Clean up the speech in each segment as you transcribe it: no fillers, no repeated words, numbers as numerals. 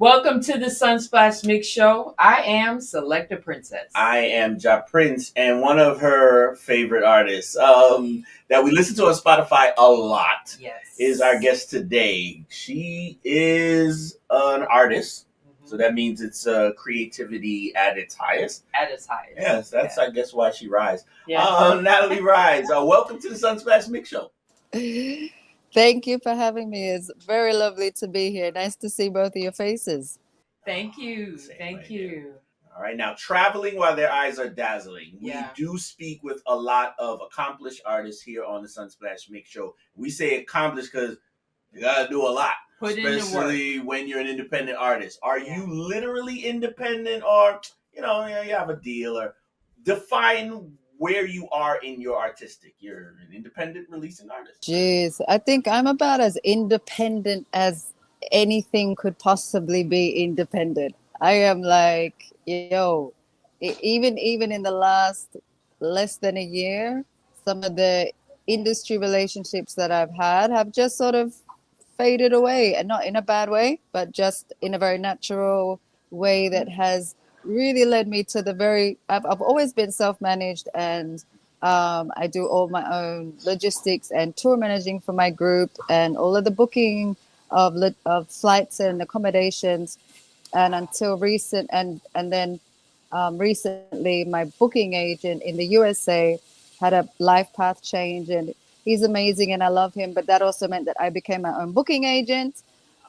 Welcome to the Sunsplash Mix Show. I am Selecta Princess. I am Ja Prince, and one of her favorite artists that we listen to on Spotify a lot is our guest today. She is an artist, so that means it's creativity at its highest. At its highest. Yes, that's I guess why she rise. Yeah. Nattali Rize, welcome to the Sunsplash Mix Show. Thank you for having me. It's very lovely to be here. Nice to see both of your faces. Thank you. Thank you. All right, now traveling while their eyes are dazzling. Yeah. We do speak with a lot of accomplished artists here on the Sunsplash Mix Show. We say accomplished because you gotta do a lot, especially when you're an independent artist. Are you literally independent, or you have a deal? Or define where you are in your artistic. You're an independent releasing artist. Jeez, I think I'm about as independent as anything could possibly be independent. I am like, even in the last less than a year, some of the industry relationships that I've had have just sort of faded away, and not in a bad way, but just in a very natural way that has really led me to I've always been self-managed, and I do all my own logistics and tour managing for my group and all of the booking of flights and accommodations. And until then recently, my booking agent in the USA had a life path change, and he's amazing and I love him. But that also meant that I became my own booking agent.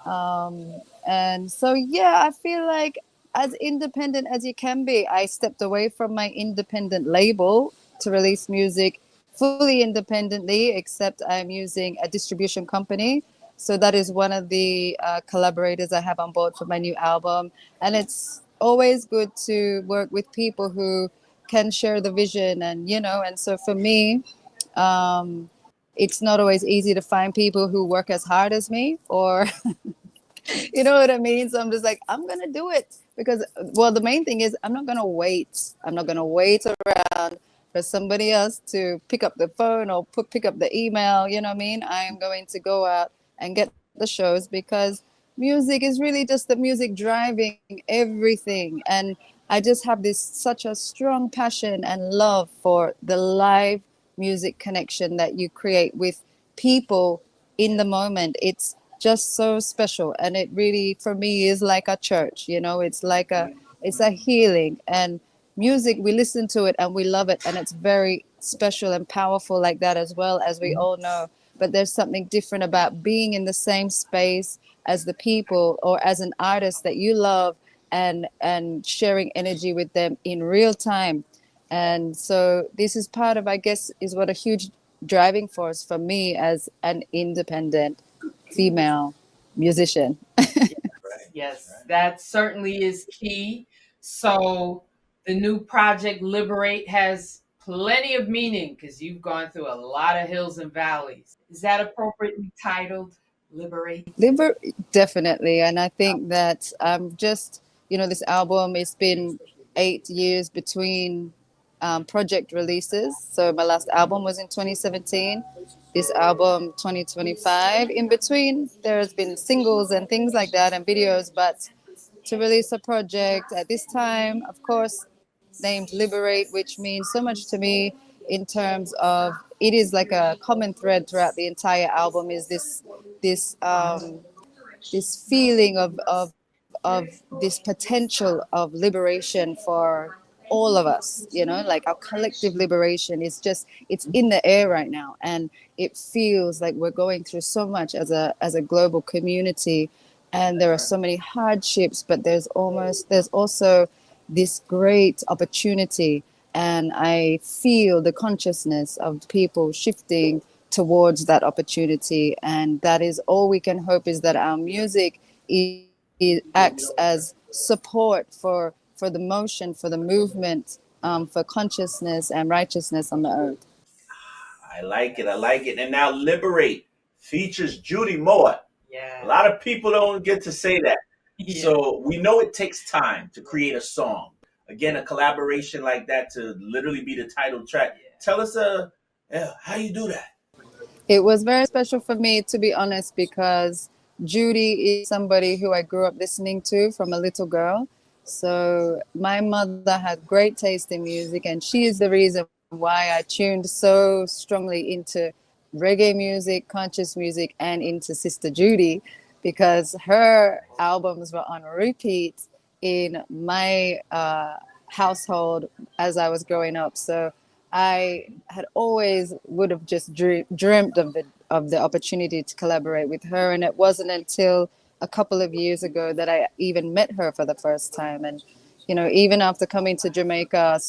And so, I feel like as independent as you can be. I stepped away from my independent label to release music fully independently, except I'm using a distribution company. So that is one of the collaborators I have on board for my new album. And it's always good to work with people who can share the vision. And so for me, it's not always easy to find people who work as hard as me, or you know what I mean? So I'm just like, I'm going to do it because, the main thing is I'm not going to wait. I'm not going to wait around for somebody else to pick up the phone or pick up the email. You know what I mean? I am going to go out and get the shows, because music is really just the music driving everything. And I just have such a strong passion and love for the live music connection that you create with people in the moment. It's just so special, and it really for me is like a church. It's like it's a healing, and music, we listen to it and we love it, and it's very special and powerful like that, as well, as we all know. But there's something different about being in the same space as the people, or as an artist that you love, and sharing energy with them in real time. And so this is part of, I guess, is what a huge driving force for me as an independent female musician. Yes, that certainly is key. So the new project Liberate has plenty of meaning because you've gone through a lot of hills and valleys. Is that appropriately titled Liberate? Definitely. And I think that just, this album, it's been 8 years between project releases. So my last album was in 2017, this album 2025. In between, there's been singles and things like that and videos, but to release a project at this time, of course, named Liberate, which means so much to me in terms of, it is like a common thread throughout the entire album, is this feeling of this potential of liberation for all of us. Like our collective liberation is just, it's in the air right now, and it feels like we're going through so much as a global community, and there are so many hardships, but there's also this great opportunity. And I feel the consciousness of people shifting towards that opportunity, and that is all we can hope, is that our music acts as support for the motion, for the movement, for consciousness and righteousness on the earth. I like it. And now Liberate features Judy Moore. Yeah. A lot of people don't get to say that. Yeah. So we know it takes time to create a song. Again, a collaboration like that to literally be the title track. Yeah. Tell us how you do that. It was very special for me, to be honest, because Judy is somebody who I grew up listening to from a little girl. So my mother had great taste in music, and she is the reason why I tuned so strongly into reggae music, conscious music, and into Sister Judy, because her albums were on repeat in my household as I was growing up. So I had always would have just dreamt of the opportunity to collaborate with her, and it wasn't until a couple of years ago that I even met her for the first time. And even after coming to Jamaica,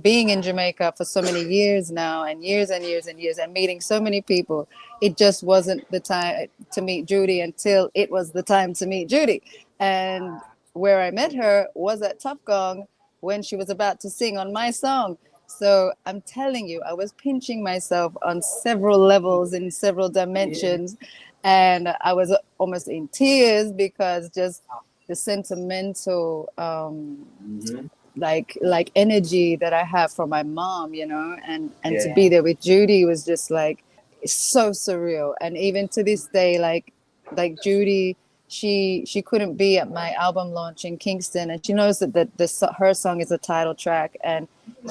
being in Jamaica for so many years now, and years and years and years, and meeting so many people, it just wasn't the time to meet Judy until it was the time to meet Judy. And where I met her was at Top Gong when she was about to sing on my song. So I'm telling you, I was pinching myself on several levels in several dimensions. Yeah. And I was almost in tears because just the sentimental like energy that I have for my mom, and to be there with Judy was just like so surreal. And even to this day, like Judy, she couldn't be at my album launch in Kingston, and she knows that her song is a title track, and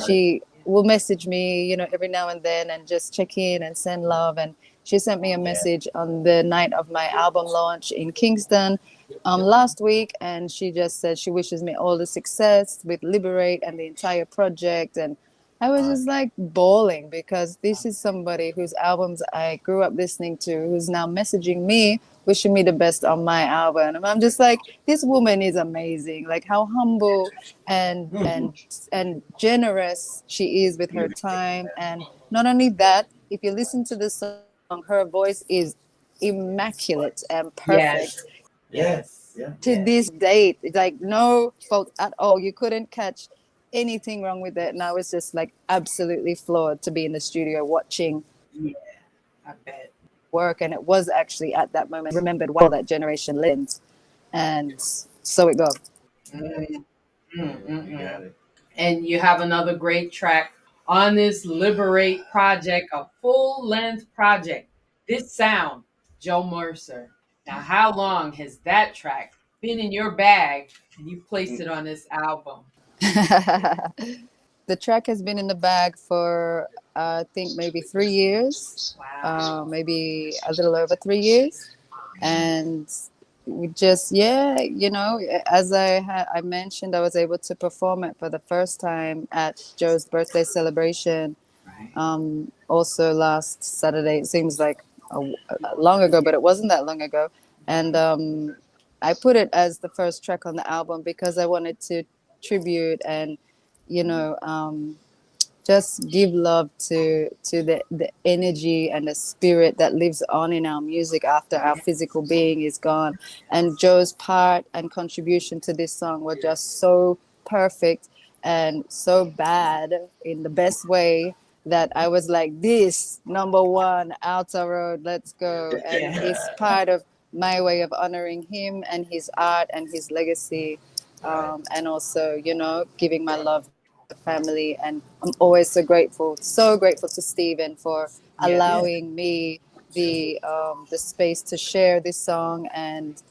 she will message me, every now and then, and just check in and send love. And she sent me a message on the night of my album launch in Kingston last week, and she just said she wishes me all the success with Liberate and the entire project. And I was just like bawling, because this is somebody whose albums I grew up listening to, who's now messaging me, wishing me the best on my album. And I'm just like, this woman is amazing. Like how humble and generous she is with her time. And not only that, if you listen to the song, her voice is immaculate and perfect. Yes. To this date, it's like no fault at all. You couldn't catch anything wrong with it. And I was just like absolutely floored to be in the studio watching I bet. work. And it was actually at that moment I remembered what that generation lived. And so it goes. And you have another great track on this Liberate project, a full-length project. This sound, Joe Mercer. Now, how long has that track been in your bag and you placed it on this album? The track has been in the bag for I think maybe 3 years. Wow. Maybe a little over 3 years. And we just as I mentioned, I was able to perform it for the first time at Joe's birthday celebration also last Saturday. It seems like long ago, but it wasn't that long ago. And I put it as the first track on the album because I wanted to tribute and just give love to the energy and the spirit that lives on in our music after our physical being is gone. And Joe's part and contribution to this song were just so perfect and so bad in the best way that I was like, this number one, Outer Road, let's go. And it's part of my way of honoring him and his art and his legacy. And also, giving my love to the family. And I'm always so grateful to Stephen for allowing me the space to share this song and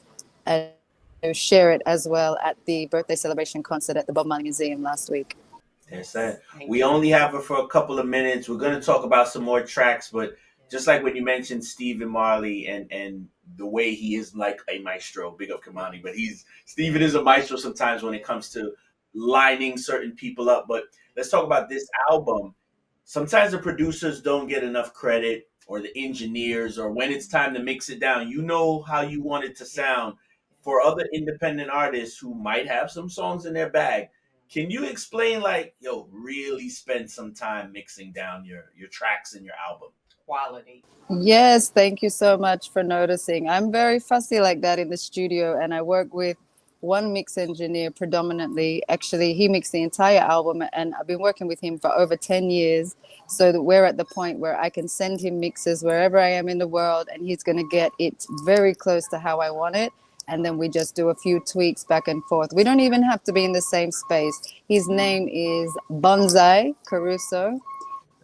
share it as well at the birthday celebration concert at the Bob Marley Museum last week. Yes, we only have her for a couple of minutes. We're going to talk about some more tracks, but just like when you mentioned Stephen Marley and the way he is like a maestro, big up Kamani, but Stephen is a maestro sometimes when it comes to lining certain people up. But let's talk about this album. Sometimes the producers don't get enough credit, or the engineers, or when it's time to mix it down. You know how you want it to sound. For other independent artists who might have some songs in their bag, can you explain, really spend some time mixing down your tracks in your album? Quality. Yes, thank you so much for noticing. I'm very fussy like that in the studio, and I work with one mix engineer predominantly. Actually, he mixed the entire album, and I've been working with him for over 10 years. So that we're at the point where I can send him mixes wherever I am in the world, and he's going to get it very close to how I want it. And then we just do a few tweaks back and forth. We don't even have to be in the same space. His name is Bonsai Caruso.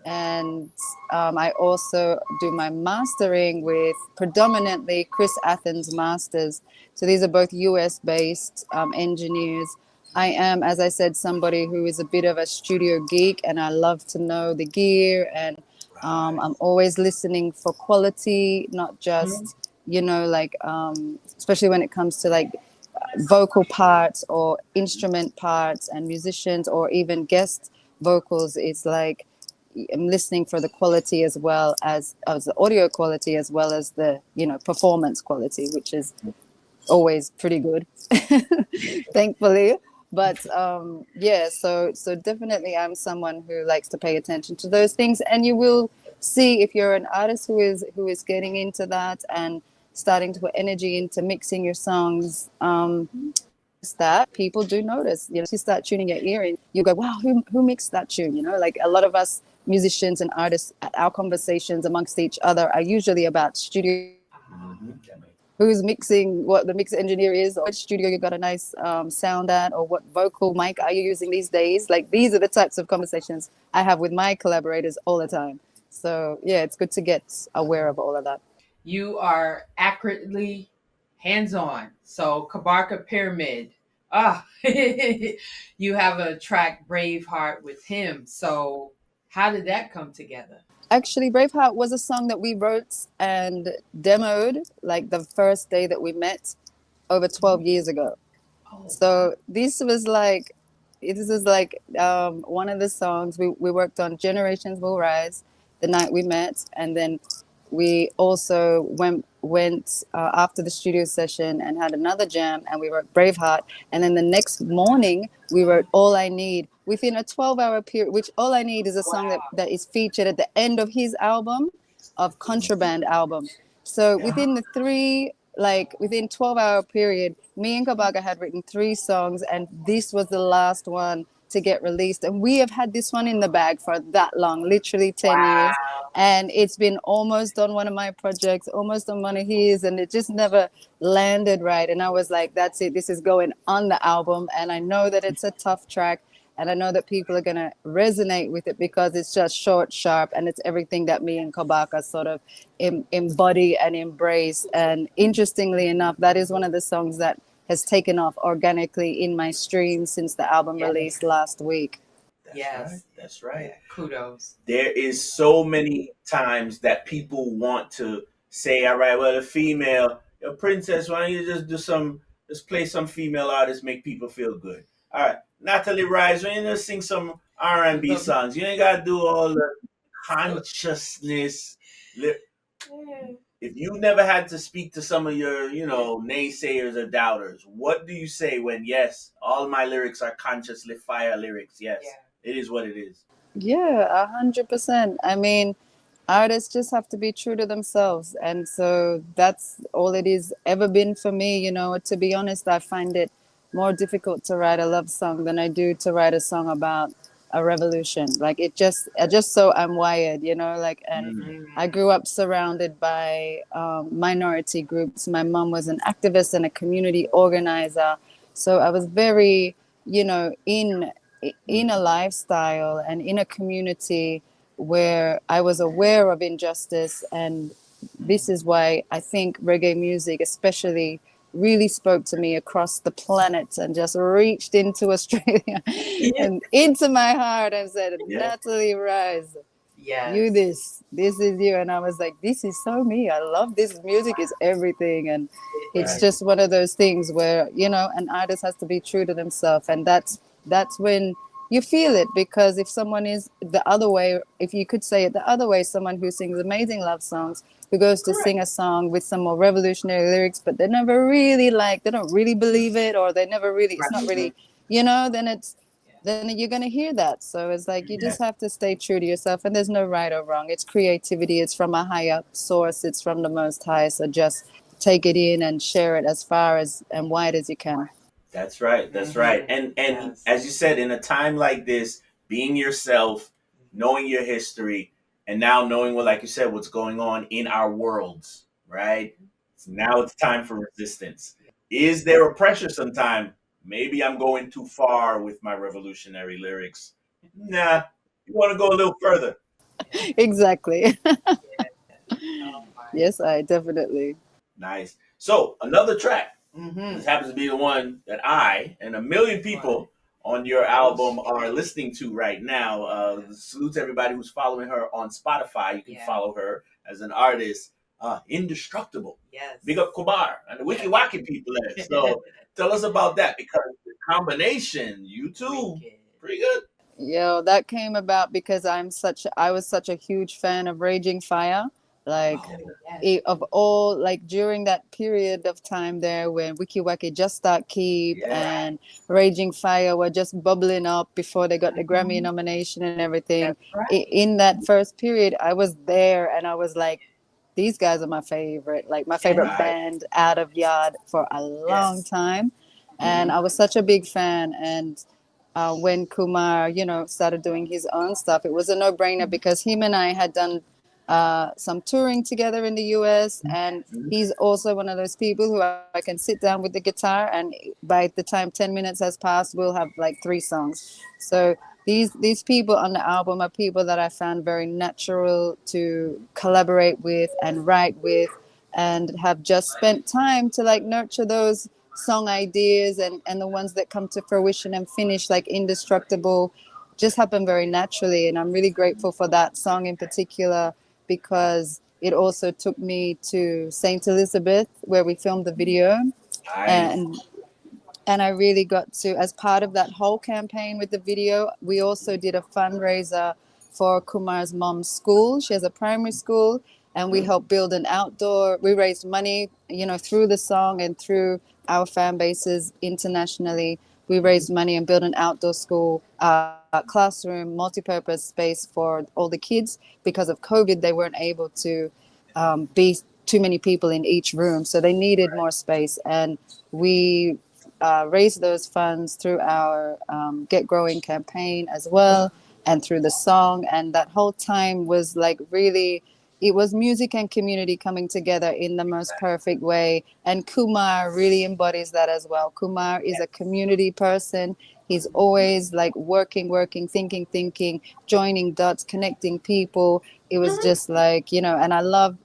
and I also do my mastering with predominantly Chris Athens Masters. So these are both US based engineers. I am, as I said, somebody who is a bit of a studio geek, and I love to know the gear, and I'm always listening for quality, not just, like, especially when it comes to like vocal parts or instrument parts and musicians or even guest vocals. It's like I'm listening for the quality as well as the audio quality, as well as the performance quality, which is always pretty good, thankfully. But yeah, so definitely I'm someone who likes to pay attention to those things, and you will see if you're an artist who is getting into that and starting to put energy into mixing your songs, that people do notice. If you start tuning your ear in, you go, wow, who mixed that tune? Like a lot of us musicians and artists, our conversations amongst each other are usually about studio, who's mixing, what the mix engineer is, or which studio you got a nice sound at, or what vocal mic are you using these days. Like, these are the types of conversations I have with my collaborators all the time. So yeah, it's good to get aware of all of that. You are accurately hands-on. So Kabarka Pyramid. You have a track Braveheart with him. So how did that come together? Actually, Braveheart was a song that we wrote and demoed like the first day that we met over 12 years ago. So this was like one of the songs we worked on. Generations Will Rise the night we met, and then we also went after the studio session and had another jam, and we wrote Braveheart. And then the next morning we wrote All I Need within a 12-hour period, which All I Need is a song that is featured at the end of his album, of Contraband album. So within 12-hour period, me and Kabaga had written 3 songs, and this was the last one to get released. And we have had this one in the bag for that long, literally 10 years. And it's been almost on one of my projects, almost on one of his, and it just never landed right. And I was like, that's it, this is going on the album. And I know that it's a tough track, and I know that people are going to resonate with it because it's just short, sharp, and it's everything that me and Kabaka sort of embody and embrace. And interestingly enough, that is one of the songs that has taken off organically in my streams since the album released last week. That's right. Kudos. There is so many times that people want to say, all right, well, the female, your princess, why don't you just play some female artists, make people feel good. All right, Nattali Rize, why don't you just sing some R&B songs? You ain't got to do all the consciousness. If you never had to speak to some of your, naysayers or doubters, what do you say when, yes, all my lyrics are consciously fire lyrics? Yes, it is what it is. Yeah, 100%. I mean, artists just have to be true to themselves, and so that's all it is ever been for me. To be honest, I find it more difficult to write a love song than I do to write a song about a revolution. Like, I just so I'm wired, and I grew up surrounded by minority groups. My mom was an activist and a community organizer, so I was very, in a lifestyle and in a community where I was aware of injustice. And this is why I think reggae music especially really spoke to me across the planet and just reached into Australia and into my heart and said, Nattali Rize, you this is you. And I was like, this is so me. I love this music, is everything. And it's just one of those things where, an artist has to be true to themselves. And that's when you feel it, because if someone is the other way, if you could say it the other way, someone who sings amazing love songs, who goes to sing a song with some more revolutionary lyrics, but they never really they don't really believe it, or they never really, it's not really, then you're going to hear that. So it's like, you just have to stay true to yourself, and there's no right or wrong. It's creativity. It's from a higher source. It's from the Most High. So just take it in and share it as far as and wide as you can. That's right. That's right. And as you said, in a time like this, being yourself, knowing your history, and now knowing like you said, what's going on in our worlds, right? So now it's time for resistance. Is there a pressure sometime? Maybe I'm going too far with my revolutionary lyrics. Nah, you want to go a little further. Exactly. Oh Yes, I definitely. Nice. So another track. Mm-hmm. This happens to be the one that I and a million people on your album are listening to right now. Salute to everybody who's following her on Spotify. You can follow her as an artist. Indestructible. Yes. Big up Kumar and the Wiki Wacky people there. So tell us about that, because the combination, you two, pretty good. Yo, that came about because I was such a huge fan of Raging Fire. Like of all, like during that period of time there when Wiki Waki just start keep and Raging Fire were just bubbling up before they got the Grammy nomination and everything. In that first period, I was there and I was like, these guys are my favorite, like my favorite band out of Yard for a long time. And I was such a big fan. And when Kumar, started doing his own stuff, it was a no-brainer because him and I had done some touring together in the US, and he's also one of those people who I can sit down with the guitar, and by the time 10 minutes has passed, we'll have like 3 songs. So these people on the album are people that I found very natural to collaborate with and write with, and have just spent time to like nurture those song ideas, and the ones that come to fruition and finish like Indestructible just happen very naturally. And I'm really grateful for that song in particular because it also took me to St. Elizabeth where we filmed the video. and and I really got to, as part of that whole campaign with the video, we also did a fundraiser for Kumar's mom's school. She has a primary school, and we helped build an outdoor. We raised money, through the song and through our fan bases internationally. We raised money and built an outdoor school, classroom, multi-purpose space for all the kids. Because of COVID, they weren't able to be too many people in each room, so they needed more space, and we raise those funds through our Get Growing campaign as well, and through the song. And that whole time was like really, it was music and community coming together in the most perfect way. And Kumar really embodies that as well. Kumar is a community person. He's always like working, thinking, joining dots, connecting people. It was just like, and I love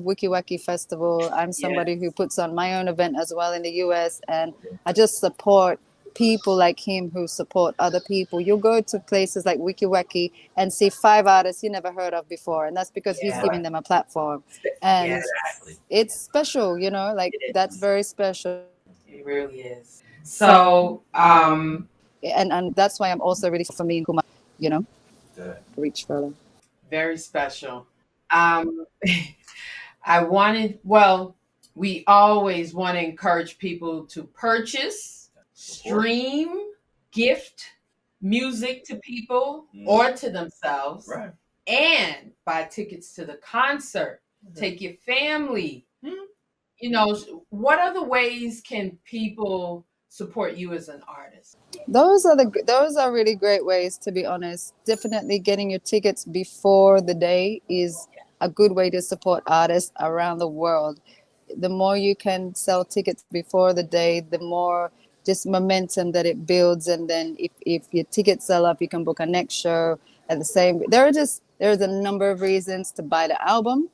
Wiki Waki Festival. I'm somebody who puts on my own event as well in the US, and I just support people like him who support other people. You'll go to places like Wiki Waki and see 5 artists you never heard of before, and that's because he's giving them a platform. And it's special, like that's very special. It really is. So, And that's why I'm also really for me and Kumar, you know, reach further. very special. Um, well, we always want to encourage people to purchase, stream, gift music to people or to themselves, and buy tickets to the concert. Take your family. What other ways can people support you as an artist? Those are really great ways, to be honest. Definitely getting your tickets before the day is a good way to support artists around the world. The more you can sell tickets before the day, the more just momentum that it builds. And then if your tickets sell up, you can book a next show at the same. There's a number of reasons to buy the album,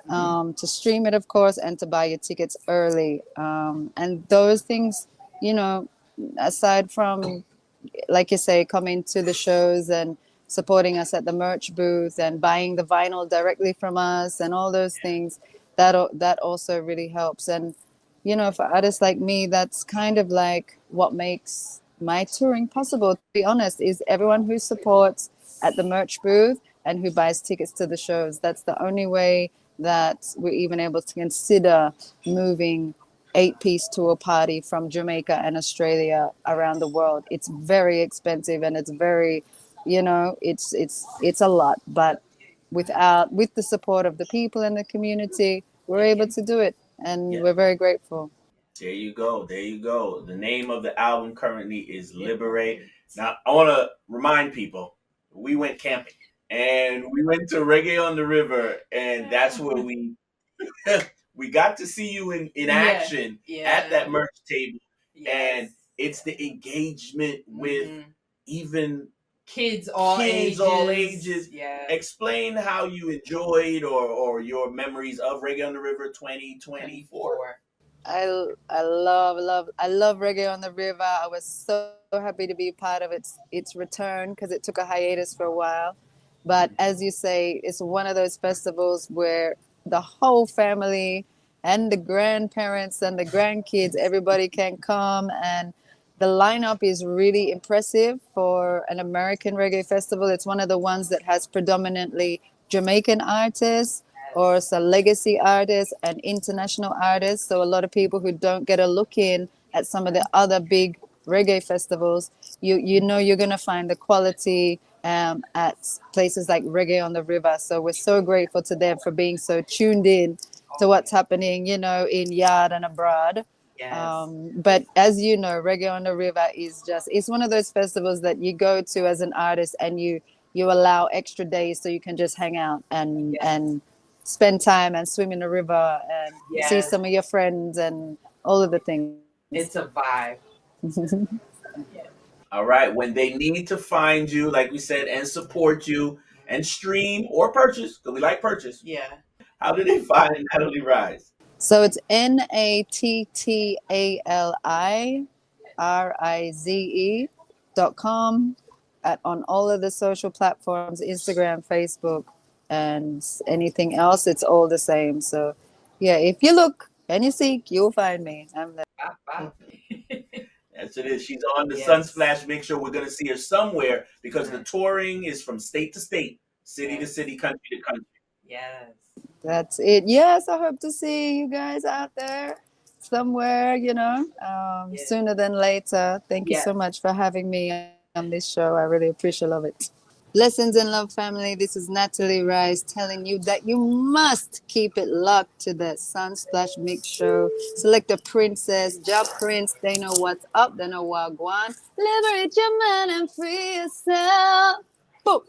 to stream it, of course, and to buy your tickets early. And those things, you know, aside from, like you say, coming to the shows and supporting us at the merch booth and buying the vinyl directly from us and all those things, that also really helps. And for artists like me, that's kind of like what makes my touring possible, to be honest, is everyone who supports at the merch booth and who buys tickets to the shows. That's the only way that we're even able to consider moving 8-piece tour party from Jamaica and Australia around the world. It's very expensive, and it's very, it's a lot. But with the support of the people in the community, we're able to do it, and we're very grateful. There you go. There you go. The name of the album currently is Liberate. Now, I want to remind people, we went camping and we went to Reggae on the River, and that's where we we got to see you in action at that merch table. And it's the engagement with even Kids all ages. Yeah. Explain how you enjoyed or your memories of Reggae on the River 2024. I love Reggae on the River. I was so happy to be part of its return because it took a hiatus for a while. But as you say, it's one of those festivals where the whole family and the grandparents and the grandkids, everybody can come, and the lineup is really impressive for an American reggae festival. It's one of the ones that has predominantly Jamaican artists or it's a legacy artist and international artists. So a lot of people who don't get a look in at some of the other big reggae festivals, you know you're gonna find the quality at places like Reggae on the River. So we're so grateful to them for being so tuned in to what's happening, you know, in yard and abroad. Yes. But as you know, Reggae on the River is it's one of those festivals that you go to as an artist and you allow extra days so you can just hang out and spend time and swim in the river and see some of your friends and all of the things. It's a vibe. All right. When they need to find you, like we said, and support you and stream or purchase, because we like purchase. Yeah. How do they find Nattali Rize? So it's NATTALIRIZE.com on all of the social platforms, Instagram, Facebook, and anything else. It's all the same. So yeah, if you look and you seek, you'll find me. I'm there. Yes, it is. She's on the Sunsplash. Make sure we're going to see her somewhere because the touring is from state to state, city to city, country to country. Yes. That's it. Yes, I hope to see you guys out there somewhere, you know, sooner than later. Thank you so much for having me on this show. I really appreciate it. Blessings and love, family. This is Nattali Rize telling you that you must keep it locked to the Sunsplash Mix Show. Select a princess, job prince. They know what's up. They know what going. Liberate your mind and free yourself. Boom.